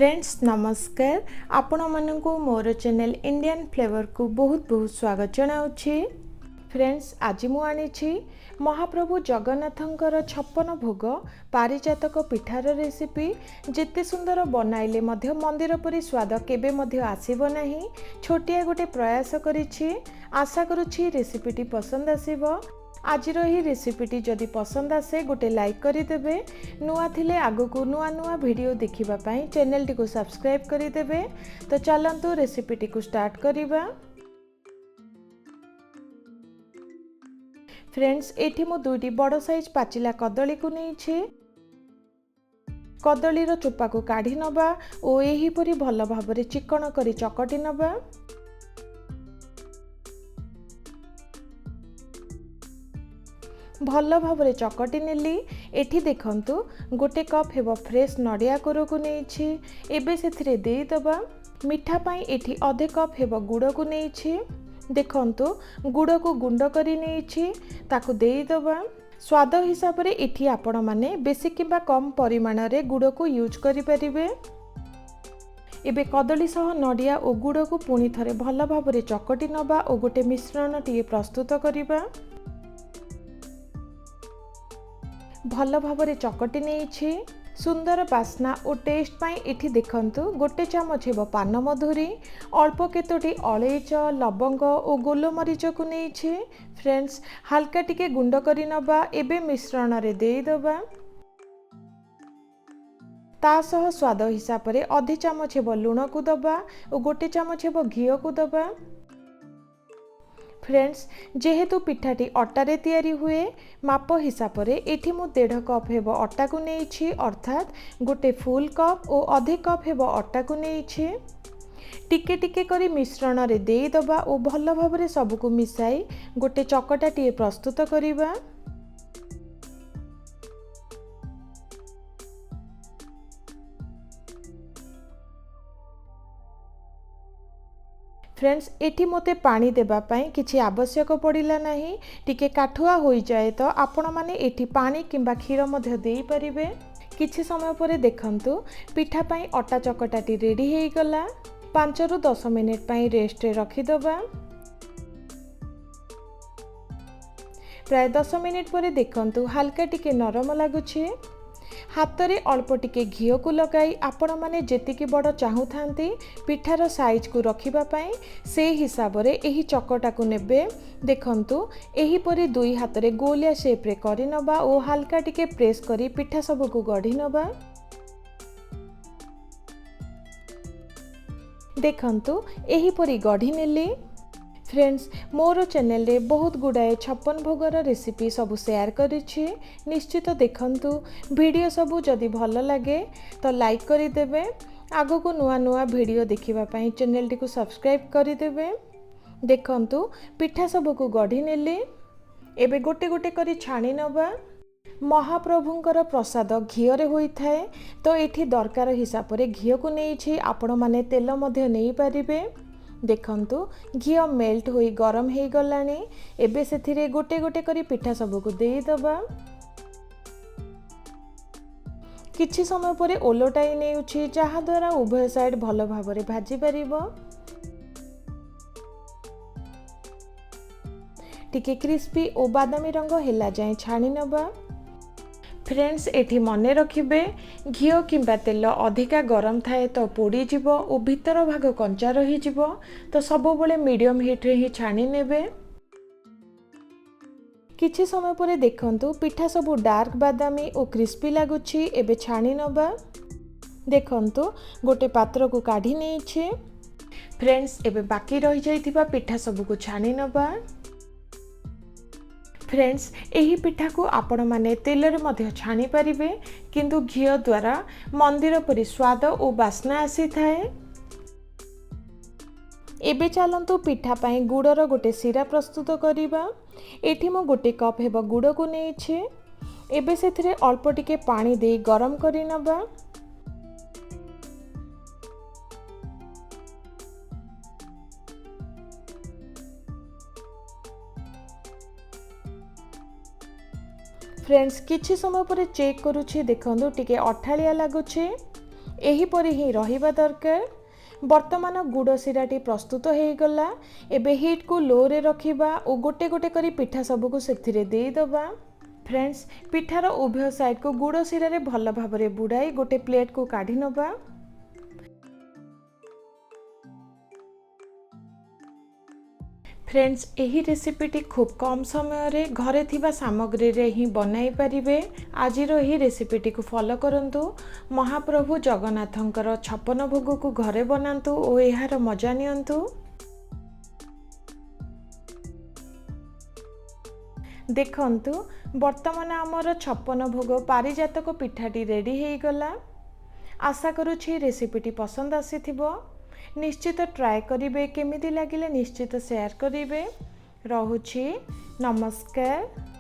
Friends नमस्कार आपण मानकु मोर channel Indian flavour को बहुत बहुत स्वागत जनाउछि। फ्रेंड्स आज मु आनी महाप्रभु जगन्नाथंकर 56 भोग पारिजातक पिठार रेसिपी जेते सुंदर बनाइले मध्य मंदिर परि स्वाद केबे मध्य आसीबो नाही। छोटिया गोटे प्रयास करिछि, आशा करूछि रेसिपीटी पसंद आसीबो। आज ही रेसिपीटी जदि पसंद आसे गोटे लाइक करदेवे, नुआ थिले आगो को नुआ नुआ वीडियो देखिबा पई चैनल टी को सब्सक्राइब करदेवे। तो चलंतु रेसिपीटी को स्टार्ट करिबा। फ्रेंड्स एठी मु दुईटी बड़ साइज पाचिला कदली को नेइछि। कदली रो चोपा को काढी नबा ओ एही परी भल भाबरे चिकन करी चकटी नबा। भल भावरे चकटी नेली। एठी देखंतु गोटे कप हेबो फ्रेश नडिया कोरो को नेइछि। एबे सेथिरे देई दबा। मिठा पाई एठी आधे कप हेबो गुड़ को नेइछि। देखंतु गुड़ को गुंड करी नेइछि, ताकू देई दबा। स्वाद हिसाब रे एठी आपण माने बेसी किबा कम परिमाण रे गुड़ को यूज करि परिबे। एबे कदली सह नडिया ओ गुड़ को पुनी थरे भल भावरे चकटी नबा ओ गोटे मिश्रण टिए प्रस्तुत करिबा। भल भावरे चकटी नेइछि। सुंदर बास्ना और टेस्ट पाई एठी देखंतु गोटे चामच हेबो पान मधुरी, अल्प केतोटी अलैच, लवंग और गोलमरीच को नेइछि। फ्रेंड्स हल्का टिके गुंड करी नबा। एबे मिश्रण रे देई दबा। ता सह स्वाद हिसाब रे आधे चामच हेबो लूण को दबा और गोटे चामच हेबो घी को दबा। फ्रेंड्स जेहेतु पिठाटी अटारे तैयारी हुए, माप हिसाब रे एठी मु 1.5 कप हेबो अटा को नेइछि, अर्थात गोटे फुल कप और आधे कप हेबो अटा को नेइछि। टिके टिके करी मिश्रण रे देई दबा और भल भाबरे सब को मिसाई गोटे चकटा टिए प्रस्तुत करिबा। फ्रेंड्स एठी मोते पानी देबा पाई किछि आवश्यक पड़िला नाही। टिके काठुआ होई जाए तो आपण माने एठी पानी किंबा क्षीर मध्य देई परिबे। किछि समय परे देखंतु पिठा पाई अटा चकटाटी रेडी हेई गला। 5 रु 10 मिनिट पाई रेस्ट रे रखि दबा। प्राय 10 मिनिट परे देखंतु हल्का टिके नरम लागुछि। हाथ रे अल्प टिके घी को लगाई आपण माने जेतिकी बड़ चाहू थांती पिठार साइज को रखिबा पाई से हिसाब रे एही चकटा को नेबे। देखंतु एही परी दुई हाथ रे गोलिया शेप रे करि नबा ओ हल्का टिके प्रेस करी पिठा सब को गढ़ी नबा। देखंतु एही परी गढ़ी नेली। फ्रेंड्स मोर चैनल रे बहुत गुड़ाए 56 भोगर रेसिपी सब शेयर करिछि। निश्चित देखंतु वीडियो सब जदि भल लगे तो लाइक करदेवे। आगो को नुआ नुआ वीडियो देखिबा पई चैनल टी को सब्सक्राइब करदेवे। देखंतु पिठा सब को गढ़ी नेली। एबे गोटे गोटे करी छाणी नबा। महाप्रभुंकर प्रसाद घी रे होई थाए, तो एठी दरकार हिसाब रे घी को नेइछि। आपण माने तेल मध्य नेई परिबे। देखंतु घी मेल्ट होई गरम हेई गलानी। एबे सेथिरे गोटे गोटे करी पिठा सब को देई दबा। किछि समय परे ओलोटाई नेउछि, जहा द्वारा उभय साइड भल भाबरे भाजी परिबो। टिके क्रिस्पी ओ बादामी रंग हेला जाय छाणी नबा। फ्रेंड्स एठी मने रखिबे घी किंबा तेल अधिका गरम थाए तो पोड़ी जीवो और भीतर भाग कंचा रही जीवो। तो सब बळे मीडियम हीट रे ही छाणी नेबे। किछि समय परे देखंतु पिठा सब डार्क बादामी और क्रिस्पी लागुछि। एबे छाणी नबा। देखंतु गोटे पात्र को काढी नेइछि। फ्रेंड्स एबे बाकी रही जाइथिबा पिठा सब को छाणी नबा। फ्रेंड्स एही पिठा को आपण माने तेल रे मध्य छाणी परिबे, किंतु घी द्वारा मंदिर परि स्वाद और बास्ना आसी थाए। एबे चलंतु पिठा पाई गुड़र गोटे सिरा प्रस्तुत करिबा। एठी मो गोटे कप हेबो गुड़ को नेइछि। एबे सेथिरे अल्प टिके पानी देई गरम करि नबा। फ्रेंड्स किछि समय परे चेक करूछि। देखंतु टिके अठालिया लागुछि। एहीपरि ही रहिबा दरकार। वर्तमान गुड़ सिराटी प्रस्तुत हो गला। एबे हीट को लो रे रखिबा और गोटे गोटे करी पिठा सबको सेथिरे दे दबा। फ्रेंड्स, पिठार उभय साइड को गुड़ सिरा रे भल भाबरे बुड़ाई गोटे प्लेट को काढ़ी नबा। फ्रेंड्स, यही रेसिपीटी खूब कम समय रे घरे थिबा सामग्री रे ही बनाई पारिबे। आजिरो यही रेसिपीटी को फॉलो करंतु। महाप्रभु जगन्नाथंकर छप्पन भोग को घरे बनांतु और एहार मजा नियंतु। देखंतु वर्तमान आमर छप्पन भोग पारिजातक पिठाटी रेडी हो गला। आशा करुछि रेसिपीटी पसंद आसीथिबो। निश्चित ट्राए करिवे, केमिति लागिले निश्चित शेयर करिवे। रहुछि, नमस्कार।